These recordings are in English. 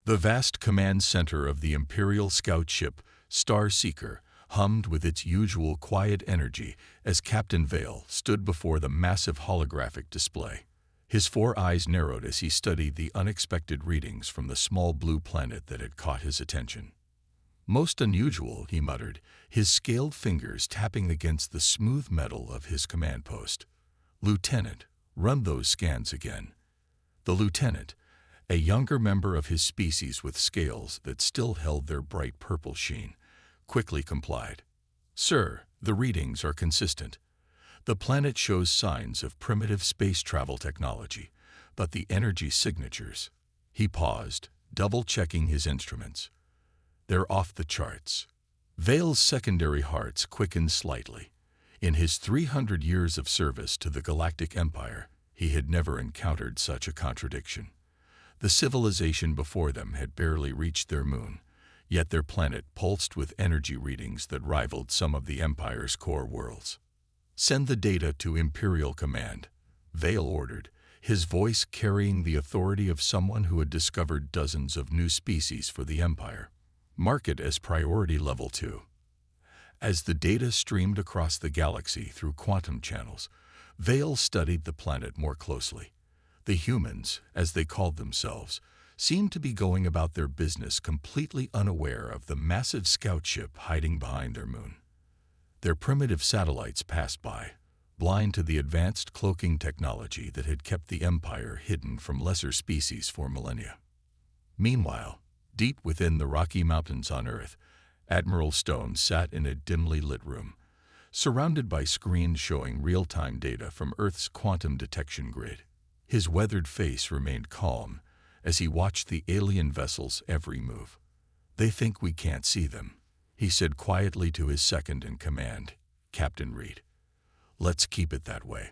The vast command center of the Imperial scout ship, Star Seeker, hummed with its usual quiet energy as Captain Vale stood before the massive holographic display. His four eyes narrowed as he studied the unexpected readings from the small blue planet that had caught his attention. "Most unusual," he muttered, his scaled fingers tapping against the smooth metal of his command post. "Lieutenant, run those scans again." The lieutenant, a younger member of his species with scales that still held their bright purple sheen, quickly complied. "Sir, the readings are consistent. The planet shows signs of primitive space travel technology, but the energy signatures—" He paused, double-checking his instruments. "They're off the charts." Vale's secondary hearts quickened slightly. In his 300 years of service to the Galactic Empire, he had never encountered such a contradiction. The civilization before them had barely reached their moon, yet their planet pulsed with energy readings that rivaled some of the Empire's core worlds. "Send the data to Imperial Command," Vale ordered, his voice carrying the authority of someone who had discovered dozens of new species for the Empire. "Mark it as priority level 2. As the data streamed across the galaxy through quantum channels, Vale studied the planet more closely. The humans, as they called themselves, seemed to be going about their business completely unaware of the massive scout ship hiding behind their moon. Their primitive satellites passed by, blind to the advanced cloaking technology that had kept the Empire hidden from lesser species for millennia. Meanwhile, deep within the Rocky Mountains on Earth, Admiral Stone sat in a dimly lit room, surrounded by screens showing real-time data from Earth's quantum detection grid. His weathered face remained calm as he watched the alien vessel's every move. "They think we can't see them," he said quietly to his second-in-command, Captain Reed. "Let's keep it that way."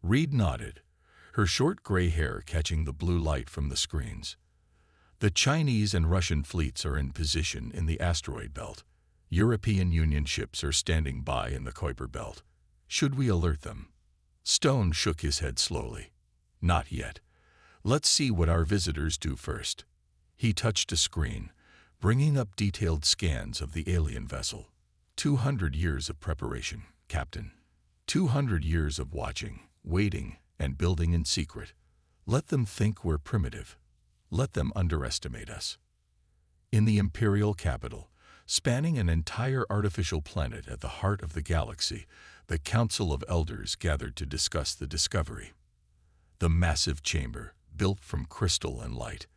Reed nodded, her short gray hair catching the blue light from the screens. "The Chinese and Russian fleets are in position in the asteroid belt. European Union ships are standing by in the Kuiper belt. Should we alert them?" Stone shook his head slowly. "Not yet. Let's see what our visitors do first." He touched a screen, bringing up detailed scans of the alien vessel. 200 years of preparation, Captain. 200 years of watching, waiting, and building in secret. Let them think we're primitive. Let them underestimate us. In the Imperial capital, spanning an entire artificial planet at the heart of the galaxy, the Council of Elders gathered to discuss the discovery. The massive chamber, built from crystal and light,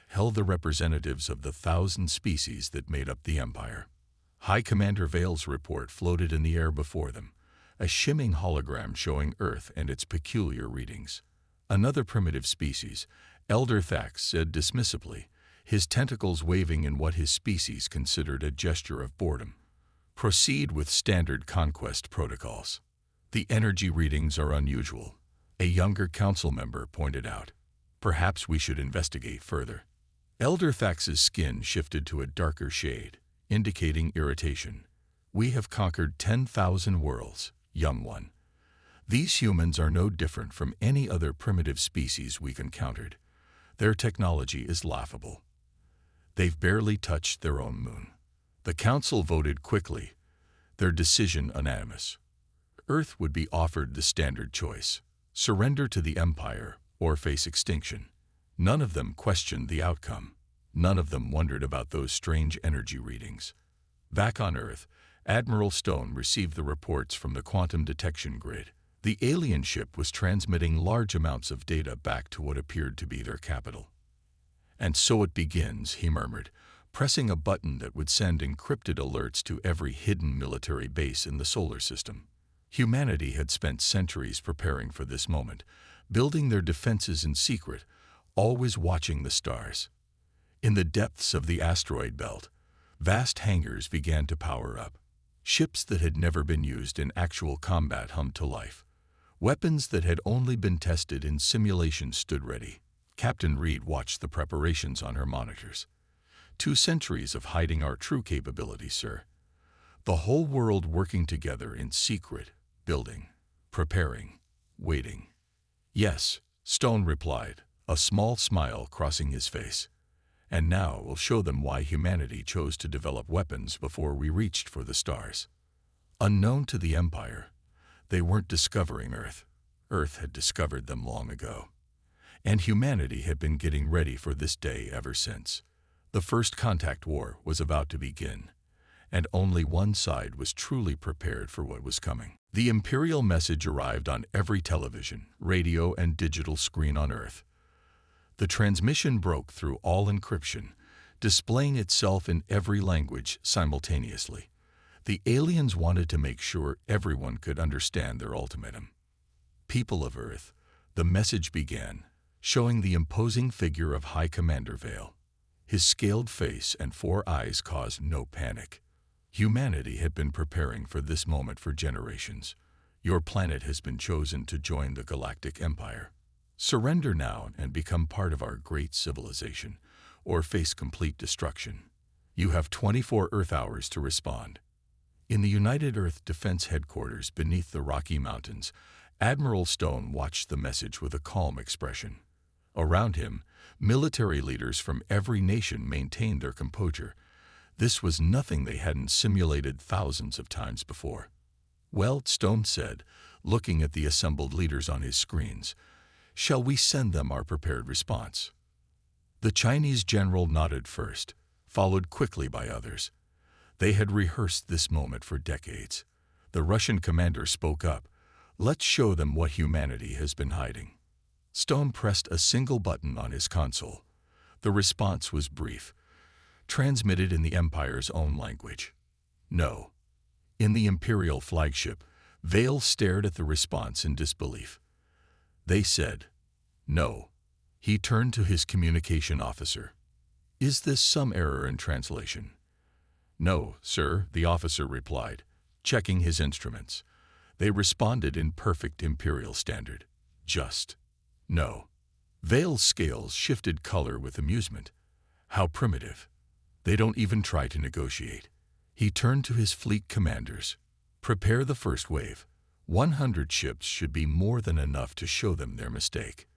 held the representatives of the 1,000 species that made up the Empire. High Commander Vale's report floated in the air before them, a shimmering hologram showing Earth and its peculiar readings. Another primitive species, Elder Thax, said dismissively, his tentacles waving in what his species considered a gesture of boredom. "Proceed with standard conquest protocols." "The energy readings are unusual," a younger council member pointed out. "Perhaps we should investigate further." Elder Thax's skin shifted to a darker shade, indicating irritation. "We have conquered 10,000 worlds, young one. These humans are no different from any other primitive species we've encountered. Their technology is laughable. They've barely touched their own moon." The council voted quickly, their decision unanimous. Earth would be offered the standard choice: surrender to the Empire or face extinction. None of them questioned the outcome. None of them wondered about those strange energy readings. Back on Earth, Admiral Stone received the reports from the quantum detection grid. The alien ship was transmitting large amounts of data back to what appeared to be their capital. "And so it begins," he murmured, pressing a button that would send encrypted alerts to every hidden military base in the solar system. Humanity had spent centuries preparing for this moment, building their defenses in secret, always watching the stars. In the depths of the asteroid belt, vast hangars began to power up. Ships that had never been used in actual combat hummed to life. Weapons that had only been tested in simulation stood ready. Captain Reed watched the preparations on her monitors. 2 centuries of hiding our true capabilities, sir. The whole world working together in secret, building, preparing, waiting." "Yes," Stone replied, a small smile crossing his face. And now we'll show them why humanity chose to develop weapons before we reached for the stars. Unknown to the Empire, they weren't discovering Earth. Earth had discovered them long ago. And humanity had been getting ready for this day ever since. The first contact war was about to begin, and only one side was truly prepared for what was coming. The Imperial message arrived on every television, radio, and digital screen on Earth. The transmission broke through all encryption, displaying itself in every language simultaneously. The aliens wanted to make sure everyone could understand their ultimatum. People of Earth, the message began, showing the imposing figure of High Commander Vale. His scaled face and 4 eyes caused no panic. Humanity had been preparing for this moment for generations. Your planet has been chosen to join the Galactic Empire. Surrender now and become part of our great civilization, or face complete destruction. You have 24 Earth hours to respond. In the United Earth Defense Headquarters beneath the Rocky Mountains, Admiral Stone watched the message with a calm expression. Around him, military leaders from every nation maintained their composure. This was nothing they hadn't simulated thousands of times before. "Well," Stone said, looking at the assembled leaders on his screens, "shall we send them our prepared response?" The Chinese general nodded first, followed quickly by others. They had rehearsed this moment for decades. The Russian commander spoke up. "Let's show them what humanity has been hiding." Stone pressed a single button on his console. The response was brief, transmitted in the Empire's own language. "No." In the Imperial flagship, Vale stared at the response in disbelief. They said, "No." He turned to his communication officer. "Is this some error in translation?" "No, sir," the officer replied, checking his instruments. They responded in perfect Imperial standard. Just, "No." Vale's scales shifted color with amusement. How primitive. They don't even try to negotiate. He turned to his fleet commanders. "Prepare the first wave. 100 ships should be more than enough to show them their mistake."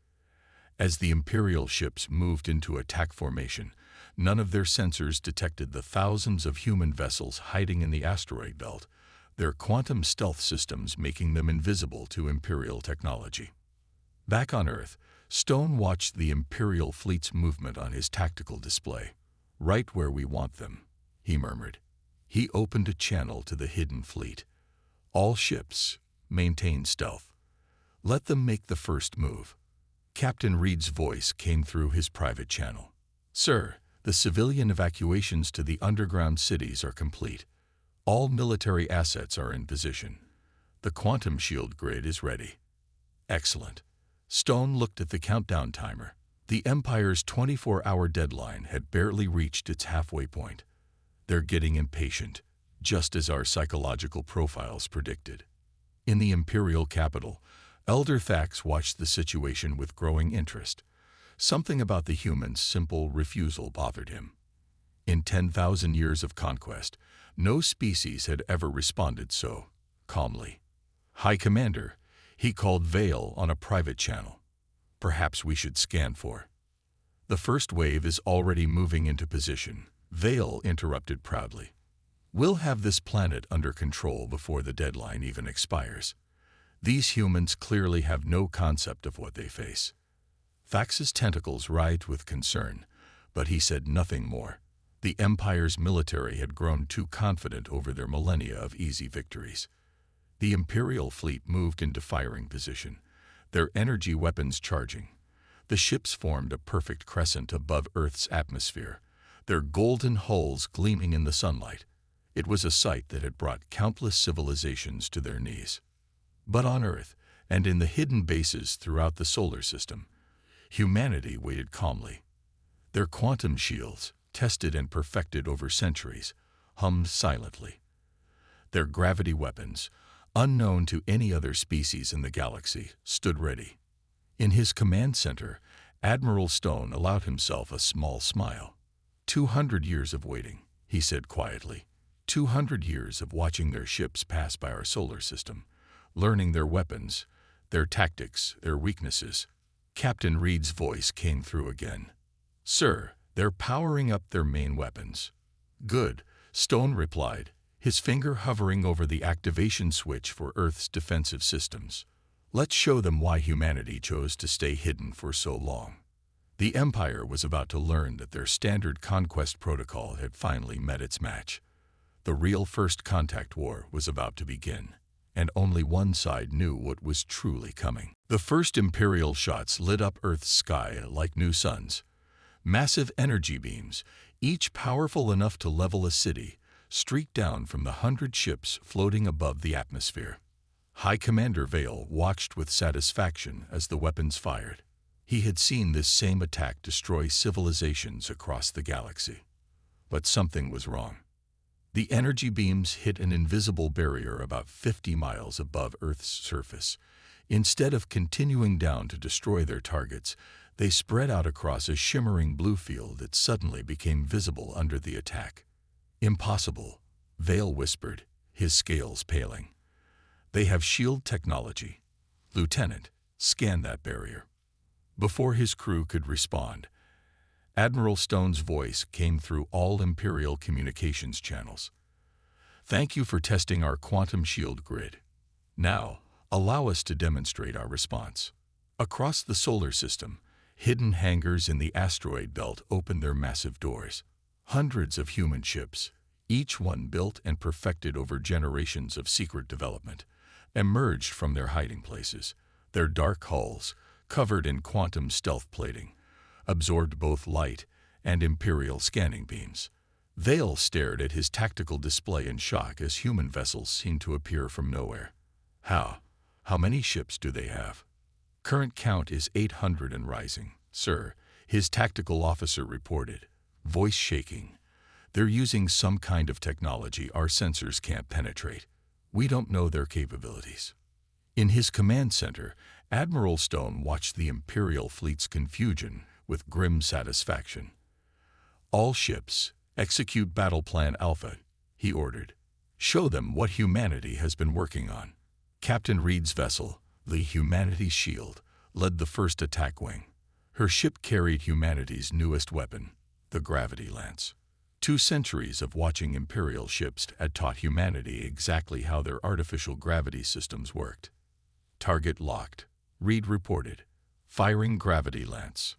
As the Imperial ships moved into attack formation, none of their sensors detected the thousands of human vessels hiding in the asteroid belt, their quantum stealth systems making them invisible to Imperial technology. Back on Earth, Stone watched the Imperial fleet's movement on his tactical display. "Right where we want them," he murmured. He opened a channel to the hidden fleet. "All ships, maintain stealth. Let them make the first move." Captain Reed's voice came through his private channel. "Sir, the civilian evacuations to the underground cities are complete. All military assets are in position. The quantum shield grid is ready." "Excellent." Stone looked at the countdown timer. The Empire's 24-hour deadline had barely reached its halfway point. "They're getting impatient, just as our psychological profiles predicted." In the Imperial capital, Elder Thax watched the situation with growing interest. Something about the humans' simple refusal bothered him. In 10,000 years of conquest, no species had ever responded so calmly. "High Commander," he called Vale on a private channel. "Perhaps we should scan for." "The first wave is already moving into position," Vale interrupted proudly. "We'll have this planet under control before the deadline even expires. These humans clearly have no concept of what they face." Thax's tentacles writhed with concern, but he said nothing more. The Empire's military had grown too confident over their millennia of easy victories. The Imperial fleet moved into firing position, their energy weapons charging. The ships formed a perfect crescent above Earth's atmosphere, their golden hulls gleaming in the sunlight. It was a sight that had brought countless civilizations to their knees. But on Earth, and in the hidden bases throughout the solar system, humanity waited calmly. Their quantum shields, tested and perfected over centuries, hummed silently. Their gravity weapons, unknown to any other species in the galaxy, stood ready. In his command center, Admiral Stone allowed himself a small smile. 200 years of waiting," he said quietly. 200 years of watching their ships pass by our solar system, learning their weapons, their tactics, their weaknesses. Captain Reed's voice came through again. "Sir, They're powering up their main weapons. Good, Stone replied, his finger hovering over the activation switch for Earth's defensive systems. Let's show them why humanity chose to stay hidden for so long. The Empire was about to learn that their standard conquest protocol had finally met its match. The real first contact war was about to begin, and only one side knew what was truly coming. The first Imperial shots lit up Earth's sky like new suns. Massive energy beams, each powerful enough to level a city, streaked down from the 100 ships floating above the atmosphere. High Commander Vale watched with satisfaction as the weapons fired. He had seen this same attack destroy civilizations across the galaxy. But something was wrong. The energy beams hit an invisible barrier about 50 miles above Earth's surface. Instead of continuing down to destroy their targets, they spread out across a shimmering blue field that suddenly became visible under the attack. Impossible, Vale whispered, his scales paling. They have shield technology. Lieutenant, scan that barrier. Before his crew could respond, Admiral Stone's voice came through all Imperial communications channels. Thank you for testing our quantum shield grid. Now, allow us to demonstrate our response. Across the solar system, hidden hangars in the asteroid belt opened their massive doors. Hundreds of human ships, each one built and perfected over generations of secret development, emerged from their hiding places. Their dark hulls, covered in quantum stealth plating, absorbed both light and Imperial scanning beams. Vale stared at his tactical display in shock as human vessels seemed to appear from nowhere. How many ships do they have? Current count is 800 and rising, sir, his tactical officer reported, voice shaking. They're using some kind of technology our sensors can't penetrate. We don't know their capabilities. In his command center, Admiral Stone watched the Imperial fleet's confusion with grim satisfaction. All ships, execute Battle Plan Alpha, he ordered. Show them what humanity has been working on. Captain Reed's vessel, the Humanity's Shield, led the first attack wing. Her ship carried humanity's newest weapon, the Gravity Lance. 2 centuries of watching Imperial ships had taught humanity exactly how their artificial gravity systems worked. Target locked, Reed reported, firing Gravity Lance.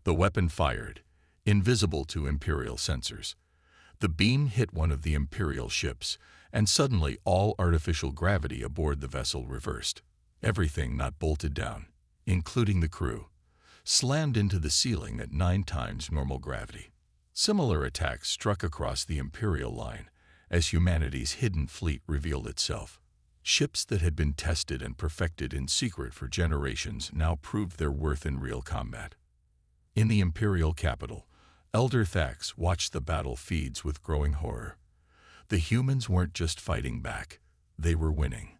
The weapon fired, invisible to Imperial sensors. The beam hit one of the Imperial ships, and suddenly all artificial gravity aboard the vessel reversed. Everything not bolted down, including the crew, slammed into the ceiling at 9 times normal gravity. Similar attacks struck across the Imperial line as humanity's hidden fleet revealed itself. Ships that had been tested and perfected in secret for generations now proved their worth in real combat. In the Imperial capital, Elder Thax watched the battle feeds with growing horror. The humans weren't just fighting back, they were winning.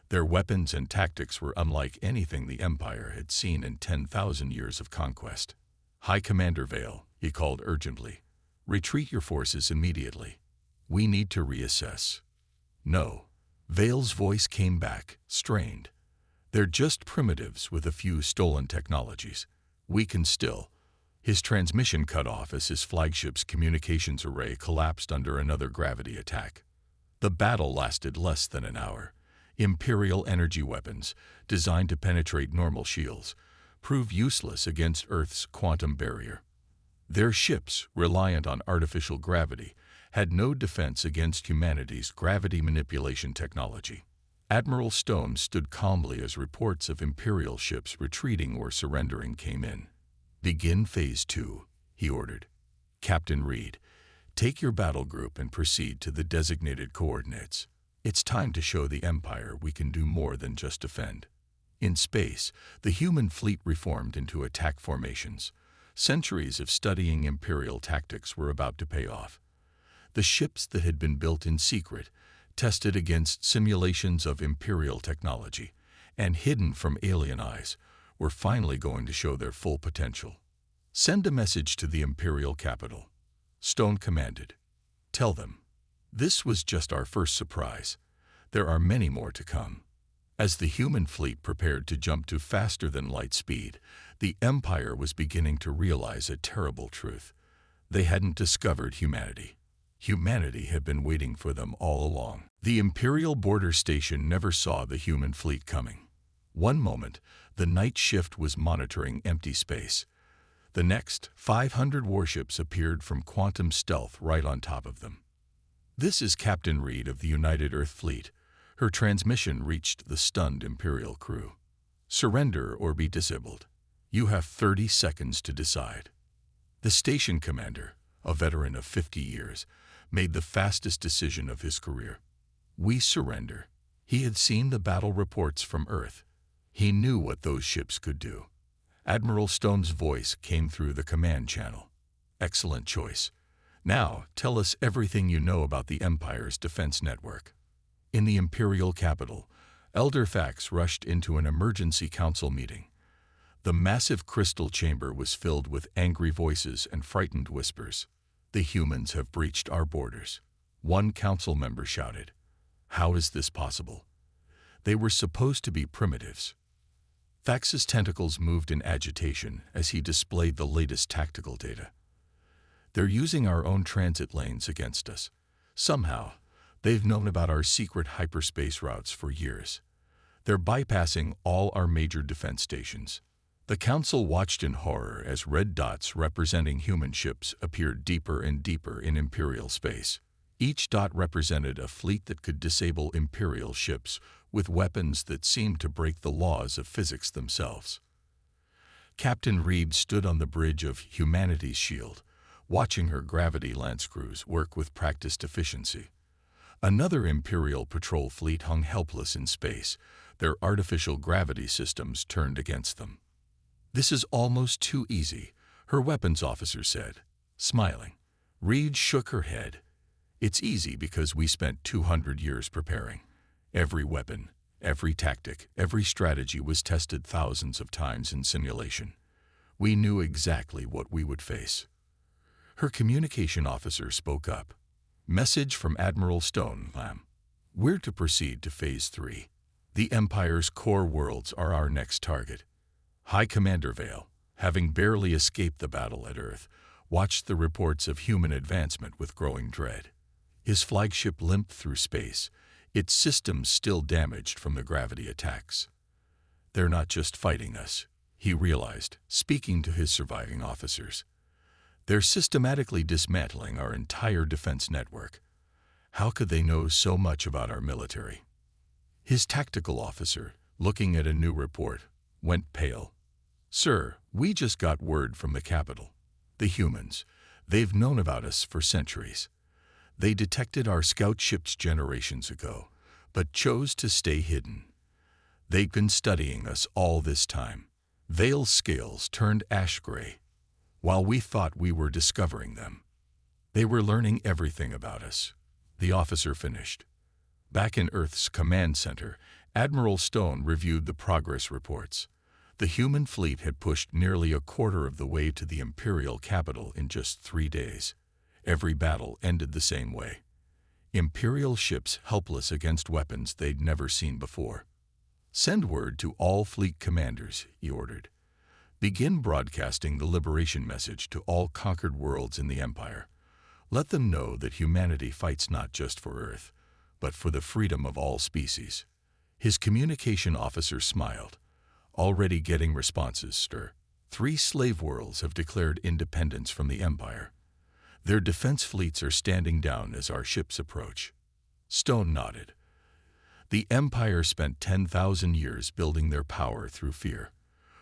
Their weapons and tactics were unlike anything the Empire had seen in 10,000 years of conquest. High Commander Vale, he called urgently, retreat your forces immediately. We need to reassess. No. Vale's voice came back, strained. They're just primitives with a few stolen technologies. We can still. His transmission cut off as his flagship's communications array collapsed under another gravity attack. The battle lasted less than an hour. Imperial energy weapons, designed to penetrate normal shields, proved useless against Earth's quantum barrier. Their ships, reliant on artificial gravity, had no defense against humanity's gravity manipulation technology. Admiral Stone stood calmly as reports of Imperial ships retreating or surrendering came in. Begin Phase 2, he ordered. Captain Reed, take your battle group and proceed to the designated coordinates. It's time to show the Empire we can do more than just defend. In space, the human fleet reformed into attack formations. Centuries of studying Imperial tactics were about to pay off. The ships that had been built in secret, tested against simulations of Imperial technology, and hidden from alien eyes, were finally going to show their full potential. Send a message to the Imperial capital, Stone commanded. Tell them, this was just our first surprise. There are many more to come. As the human fleet prepared to jump to faster than light speed, the Empire was beginning to realize a terrible truth. They hadn't discovered humanity. Humanity had been waiting for them all along. The Imperial border station never saw the human fleet coming. One moment, the night shift was monitoring empty space. The next, 500 warships appeared from quantum stealth right on top of them. "This is Captain Reed of the United Earth Fleet." Her transmission reached the stunned Imperial crew. "Surrender or be disabled. You have 30 seconds to decide." The station commander, a veteran of 50 years, made the fastest decision of his career. "We surrender." He had seen the battle reports from Earth. He knew what those ships could do. Admiral Stone's voice came through the command channel. "Excellent choice. Now, tell us everything you know about the Empire's defense network." In the Imperial capital, Elder Fax rushed into an emergency council meeting. The massive crystal chamber was filled with angry voices and frightened whispers. "The humans have breached our borders." One council member shouted. "How is this possible? They were supposed to be primitives." Fax's tentacles moved in agitation as he displayed the latest tactical data. "They're using our own transit lanes against us. Somehow, they've known about our secret hyperspace routes for years. They're bypassing all our major defense stations." The council watched in horror as red dots representing human ships appeared deeper and deeper in Imperial space. Each dot represented a fleet that could disable Imperial ships with weapons that seemed to break the laws of physics themselves. Captain Reed stood on the bridge of Humanity's Shield, watching her gravity lance crews work with practiced efficiency. Another Imperial patrol fleet hung helpless in space, their artificial gravity systems turned against them. "This is almost too easy," her weapons officer said, smiling. Reed shook her head. "It's easy because we spent 200 years preparing. Every weapon, every tactic, every strategy was tested thousands of times in simulation. We knew exactly what we would face." Her communication officer spoke up. "Message from Admiral Stone, ma'am. We're to proceed to Phase 3. The Empire's core worlds are our next target." High Commander Vale, having barely escaped the battle at Earth, watched the reports of human advancement with growing dread. His flagship limped through space, its systems still damaged from the gravity attacks. "They're not just fighting us," he realized, speaking to his surviving officers. "They're systematically dismantling our entire defense network. How could they know so much about our military?" His tactical officer, looking at a new report, went pale. "Sir, we just got word from the capital. The humans, they've known about us for centuries. They detected our scout ships generations ago, but chose to stay hidden. They've been studying us all this time." Vale's scales turned ash-gray. "While we thought we were discovering them, they were learning everything about us," the officer finished. Back in Earth's command center, Admiral Stone reviewed the progress reports. The human fleet had pushed nearly a quarter of the way to the Imperial capital in just 3 days. Every battle ended the same way. Imperial ships helpless against weapons they'd never seen before. "Send word to all fleet commanders," he ordered. "Begin broadcasting the liberation message to all conquered worlds in the Empire. Let them know that humanity fights not just for Earth, but for the freedom of all species." His communication officer smiled. "Already getting responses, sir. 3 slave worlds have declared independence from the Empire. Their defense fleets are standing down as our ships approach." Stone nodded. "The Empire spent 10,000 years building their power through fear.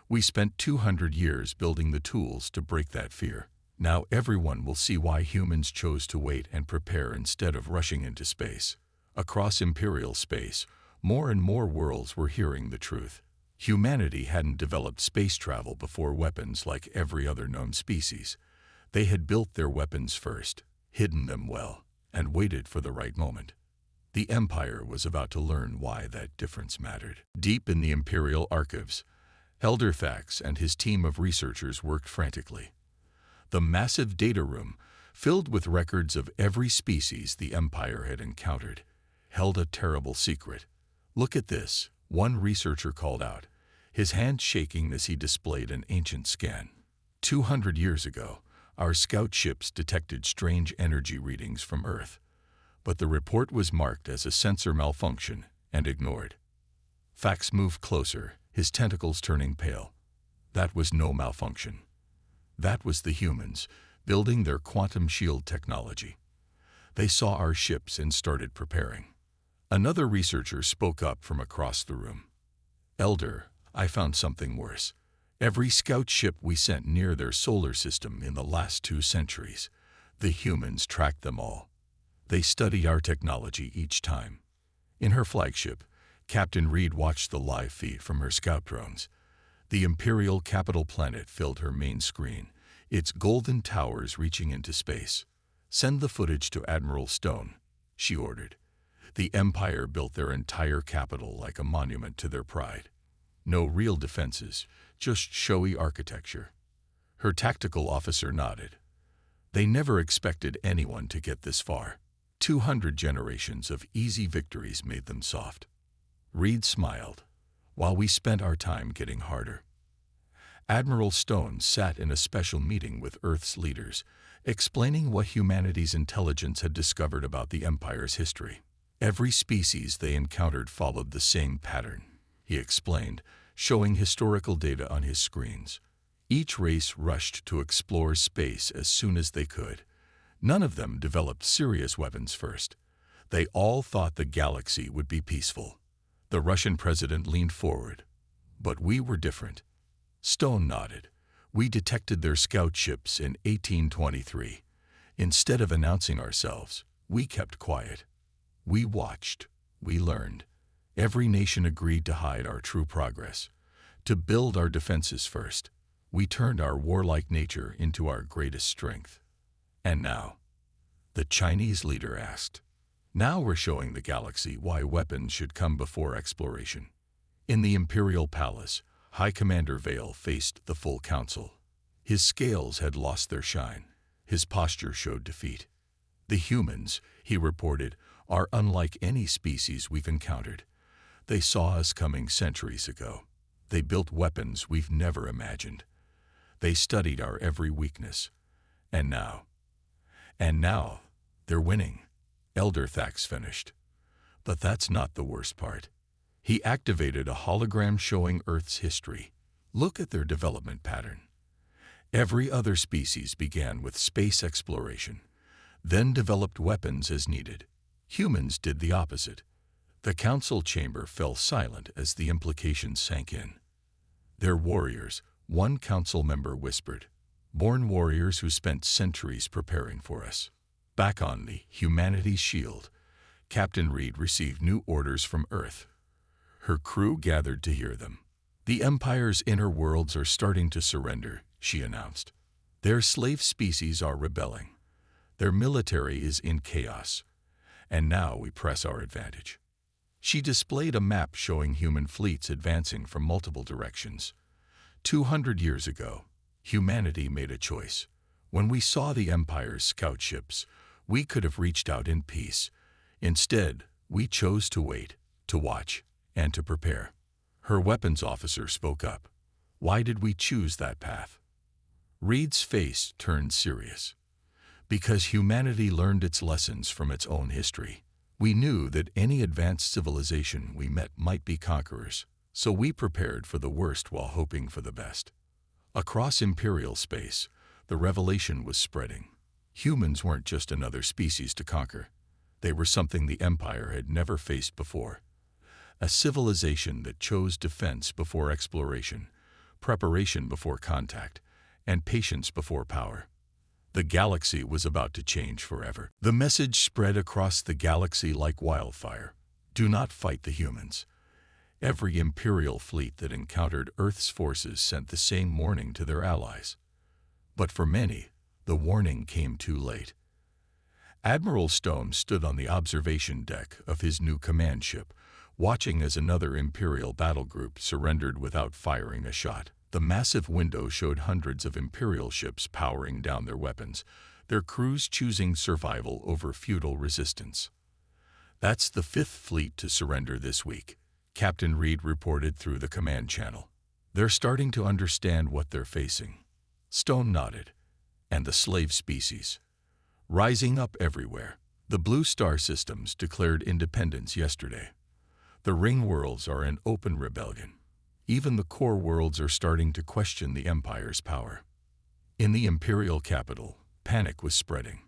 We spent 200 years building the tools to break that fear. Now everyone will see why humans chose to wait and prepare instead of rushing into space." Across Imperial space, more and more worlds were hearing the truth. Humanity hadn't developed space travel before weapons like every other known species. They had built their weapons first, hidden them well, and waited for the right moment. The Empire was about to learn why that difference mattered. Deep in the Imperial archives, Elder Fax and his team of researchers worked frantically. The massive data room, filled with records of every species the Empire had encountered, held a terrible secret. "Look at this," one researcher called out, his hand shaking as he displayed an ancient scan. 200 years ago, Our scout ships detected strange energy readings from Earth, but the report was marked as a sensor malfunction and ignored. Fax moved closer, his tentacles turning pale. That was no malfunction. That was the humans, building their quantum shield technology. They saw our ships and started preparing. Another researcher spoke up from across the room. "Elder, I found something worse. Every scout ship we sent near their solar system in the last 2 centuries, the humans tracked them all. They studied our technology each time." In her flagship, Captain Reed watched the live feed from her scout drones. The Imperial capital planet filled her main screen, its golden towers reaching into space. "Send the footage to Admiral Stone," she ordered. The Empire built their entire capital like a monument to their pride. No real defenses, just showy architecture. Her tactical officer nodded. They never expected anyone to get this far. 200 generations of easy victories made them soft. Reed smiled, while we spent our time getting harder. Admiral Stone sat in a special meeting with Earth's leaders, explaining what humanity's intelligence had discovered about the Empire's history. Every species they encountered followed the same pattern, he explained, showing historical data on his screens. Each race rushed to explore space as soon as they could. None of them developed serious weapons first. They all thought the galaxy would be peaceful. The Russian president leaned forward. "But we were different." Stone nodded. "We detected their scout ships in 1823. Instead of announcing ourselves, we kept quiet. We watched. We learned. Every nation agreed to hide our true progress, to build our defenses first. We turned our warlike nature into our greatest strength." "And now?" the Chinese leader asked. "Now we're showing the galaxy why weapons should come before exploration." In the Imperial Palace, High Commander Vale faced the full council. His scales had lost their shine. His posture showed defeat. "The humans," he reported, "are unlike any species we've encountered. They saw us coming centuries ago. They built weapons we've never imagined. They studied our every weakness. And now, they're winning." Elder Thax finished. But that's not the worst part. He activated a hologram showing Earth's history. "Look at their development pattern. Every other species began with space exploration, then developed weapons as needed. Humans did the opposite." The council chamber fell silent as the implications sank in. "They're warriors," one council member whispered. "Born warriors who spent centuries preparing for us." Back on the Humanity's Shield, Captain Reed received new orders from Earth. Her crew gathered to hear them. "The Empire's inner worlds are starting to surrender," she announced. "Their slave species are rebelling. Their military is in chaos. And now we press our advantage." She displayed a map showing human fleets advancing from multiple directions. 200 years ago, humanity made a choice. When we saw the Empire's scout ships, we could have reached out in peace. Instead, we chose to wait, to watch, and to prepare. Her weapons officer spoke up. "Why did we choose that path?" Reed's face turned serious. "Because humanity learned its lessons from its own history. We knew that any advanced civilization we met might be conquerors, so we prepared for the worst while hoping for the best." Across Imperial space, the revelation was spreading. Humans weren't just another species to conquer. They were something the Empire had never faced before. A civilization that chose defense before exploration, preparation before contact, and patience before power. The galaxy was about to change forever. The message spread across the galaxy like wildfire. Do not fight the humans. Every Imperial fleet that encountered Earth's forces sent the same warning to their allies. But for many, the warning came too late. Admiral Stone stood on the observation deck of his new command ship, watching as another Imperial battle group surrendered without firing a shot. The massive window showed hundreds of Imperial ships powering down their weapons, their crews choosing survival over futile resistance. "That's the 5th fleet to surrender this week," Captain Reed reported through the command channel. "They're starting to understand what they're facing." Stone nodded. and the slave species. Rising up everywhere. The Blue Star Systems declared independence yesterday. The ring worlds are in open rebellion. Even the core worlds are starting to question the Empire's power. In the Imperial capital, panic was spreading.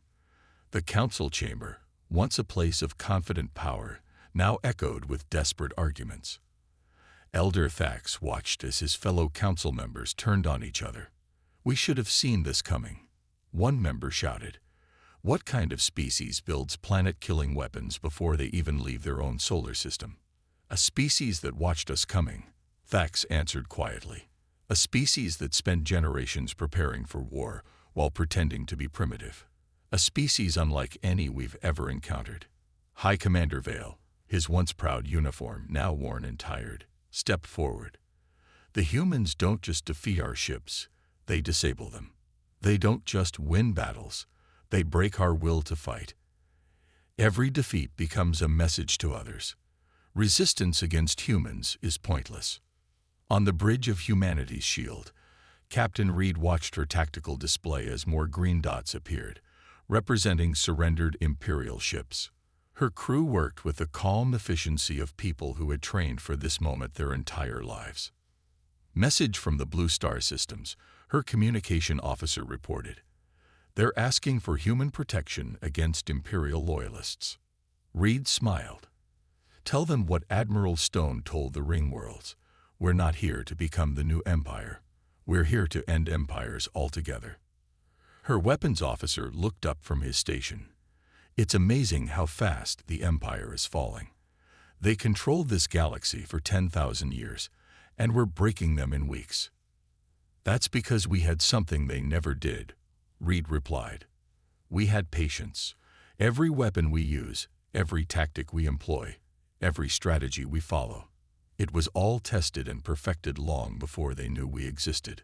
The council chamber, once a place of confident power, now echoed with desperate arguments. Elder Thax watched as his fellow council members turned on each other. "We should have seen this coming," one member shouted. "What kind of species builds planet-killing weapons before they even leave their own solar system?" "A species that watched us coming," Thax answered quietly. "A species that spent generations preparing for war while pretending to be primitive. A species unlike any we've ever encountered." High Commander Vale, his once proud uniform now worn and tired, stepped forward. "The humans don't just defeat our ships, they disable them. They don't just win battles, they break our will to fight. Every defeat becomes a message to others. Resistance against humans is pointless." On the bridge of humanity's shield, Captain Reed watched her tactical display as more green dots appeared, representing surrendered Imperial ships. Her crew worked with the calm efficiency of people who had trained for this moment their entire lives. "Message from the Blue Star Systems," her communication officer reported. "They're asking for human protection against Imperial loyalists." Reed smiled. "Tell them what Admiral Stone told the Ring Worlds. We're not here to become the new empire. We're here to end empires altogether." Her weapons officer looked up from his station. "It's amazing how fast the empire is falling. They controlled this galaxy for 10,000 years, and we're breaking them in weeks." "That's because we had something they never did," Reed replied. "We had patience. Every weapon we use, every tactic we employ, every strategy we follow, it was all tested and perfected long before they knew we existed."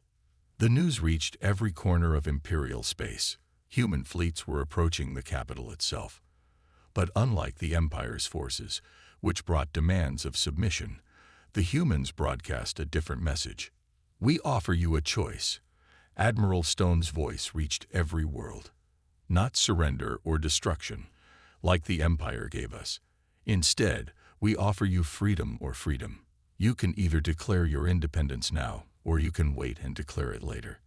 The news reached every corner of Imperial space. Human fleets were approaching the capital itself. But unlike the Empire's forces, which brought demands of submission, the humans broadcast a different message. "We offer you a choice." Admiral Stone's voice reached every world. "Not surrender or destruction, like the Empire gave us. Instead, we offer you freedom or freedom. You can either declare your independence now, or you can wait and declare it later.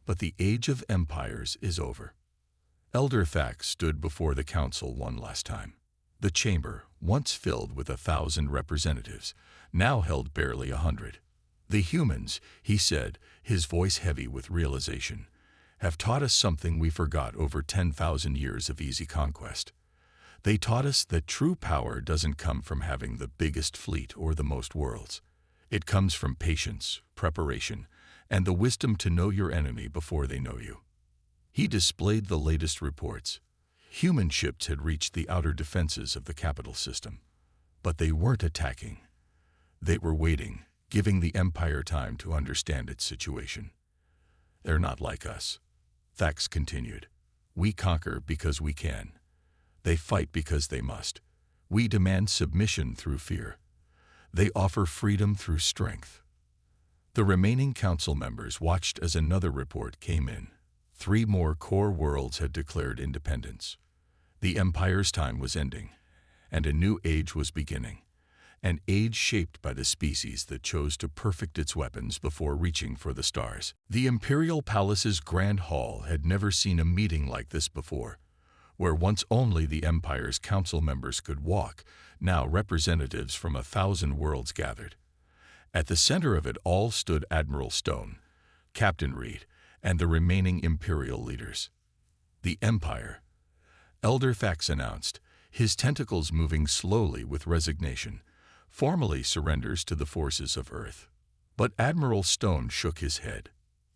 But the age of empires is over." Elder Thax stood before the council one last time. The chamber, once filled with 1,000 representatives, now held barely 100. "The humans," he said, his voice heavy with realization, "have taught us something we forgot over 10,000 years of easy conquest. They taught us that true power doesn't come from having the biggest fleet or the most worlds. It comes from patience, preparation, and the wisdom to know your enemy before they know you." He displayed the latest reports. Human ships had reached the outer defenses of the capital system. But they weren't attacking. They were waiting, giving the Empire time to understand its situation. "They're not like us," Thax continued. "We conquer because we can. They fight because they must. We demand submission through fear. They offer freedom through strength." The remaining council members watched as another report came in. 3 more core worlds had declared independence. The Empire's time was ending, and a new age was beginning. An age shaped by the species that chose to perfect its weapons before reaching for the stars. The Imperial Palace's Grand Hall had never seen a meeting like this before. Where once only the Empire's council members could walk, now representatives from 1,000 worlds gathered. At the center of it all stood Admiral Stone, Captain Reed, and the remaining Imperial leaders. "The Empire," Elder Thax announced, his tentacles moving slowly with resignation, "formally surrenders to the forces of Earth." But Admiral Stone shook his head.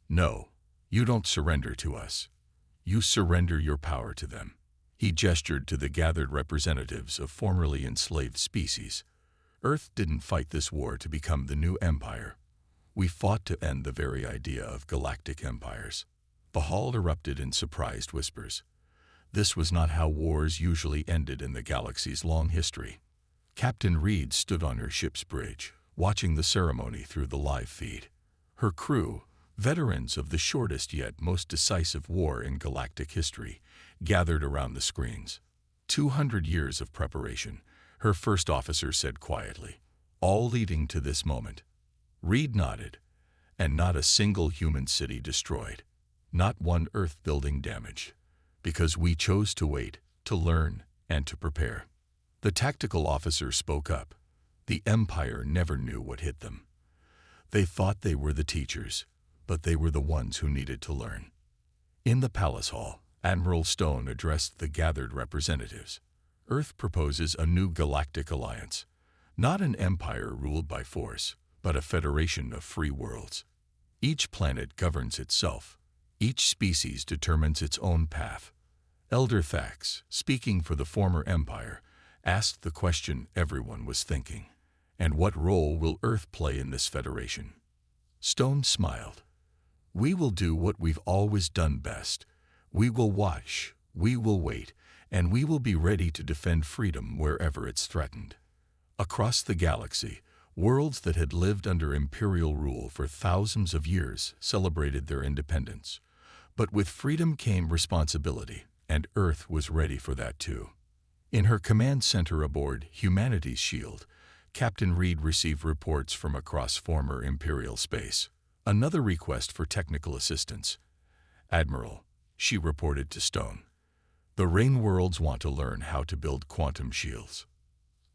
"No, you don't surrender to us. You surrender your power to them." He gestured to the gathered representatives of formerly enslaved species. "Earth didn't fight this war to become the new empire. We fought to end the very idea of galactic empires." The hall erupted in surprised whispers. This was not how wars usually ended in the galaxy's long history. Captain Reed stood on her ship's bridge, watching the ceremony through the live feed. Her crew, Veterans of the shortest yet most decisive war in galactic history gathered around the screens. 200 years of preparation, her first officer said quietly, all leading to this moment. Reed nodded. And not a single human city destroyed. Not one Earth building damaged. Because we chose to wait, to learn, and to prepare. The tactical officer spoke up. The Empire never knew what hit them. They thought they were the teachers, but they were the ones who needed to learn. In the Palace Hall, Admiral Stone addressed the gathered representatives. Earth proposes a new galactic alliance. Not an empire ruled by force, but a federation of free worlds. Each planet governs itself. Each species determines its own path. Elder Thax, speaking for the former empire, asked the question everyone was thinking. And what role will Earth play in this federation? Stone smiled. We will do what we've always done best. We will watch, we will wait, and we will be ready to defend freedom wherever it's threatened. Across the galaxy, worlds that had lived under imperial rule for thousands of years celebrated their independence. But with freedom came responsibility, and Earth was ready for that too. In her command center aboard Humanity's Shield, Captain Reed received reports from across former imperial space. Another request for technical assistance. Admiral, she reported to Stone. The Rain worlds want to learn how to build quantum shields.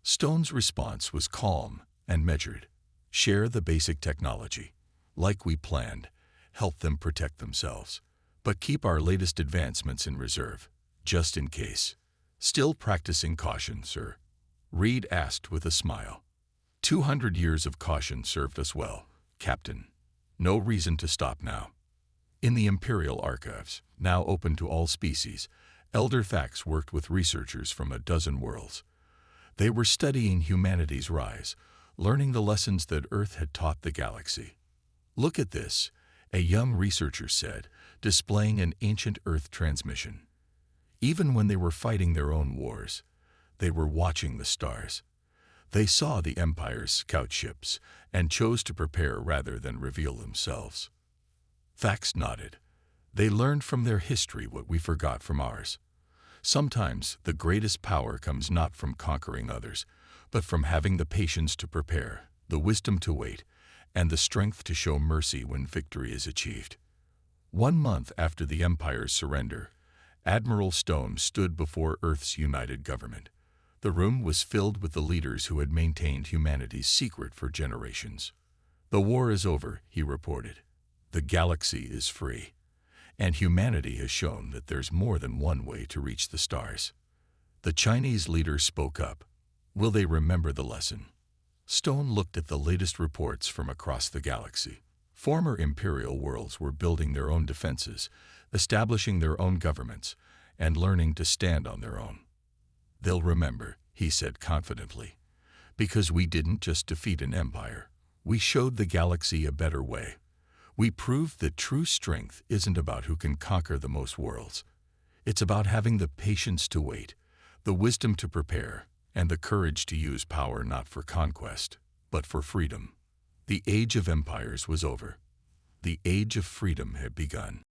Stone's response was calm and measured. Share the basic technology. Like we planned, help them protect themselves. But keep our latest advancements in reserve, just in case. Still practicing caution, sir? Reed asked with a smile. 200 years of caution served us well, Captain. No reason to stop now. In the Imperial Archives, now open to all species, Elder Thax worked with researchers from a dozen worlds. They were studying humanity's rise, learning the lessons that Earth had taught the galaxy. Look at this, a young researcher said, displaying an ancient Earth transmission. Even when they were fighting their own wars, they were watching the stars. They saw the Empire's scout ships and chose to prepare rather than reveal themselves. Thax nodded. They learned from their history what we forgot from ours. Sometimes the greatest power comes not from conquering others, but from having the patience to prepare, the wisdom to wait, and the strength to show mercy when victory is achieved. 1 month after the Empire's surrender, Admiral Stone stood before Earth's united government. The room was filled with the leaders who had maintained humanity's secret for generations. The war is over, he reported. The galaxy is free. And humanity has shown that there's more than one way to reach the stars. The Chinese leader spoke up. Will they remember the lesson? Stone looked at the latest reports from across the galaxy. Former imperial worlds were building their own defenses, establishing their own governments, and learning to stand on their own. They'll remember, he said confidently, because we didn't just defeat an empire. We showed the galaxy a better way. We proved that true strength isn't about who can conquer the most worlds. It's about having the patience to wait, the wisdom to prepare, and the courage to use power not for conquest, but for freedom. The age of empires was over. The age of freedom had begun.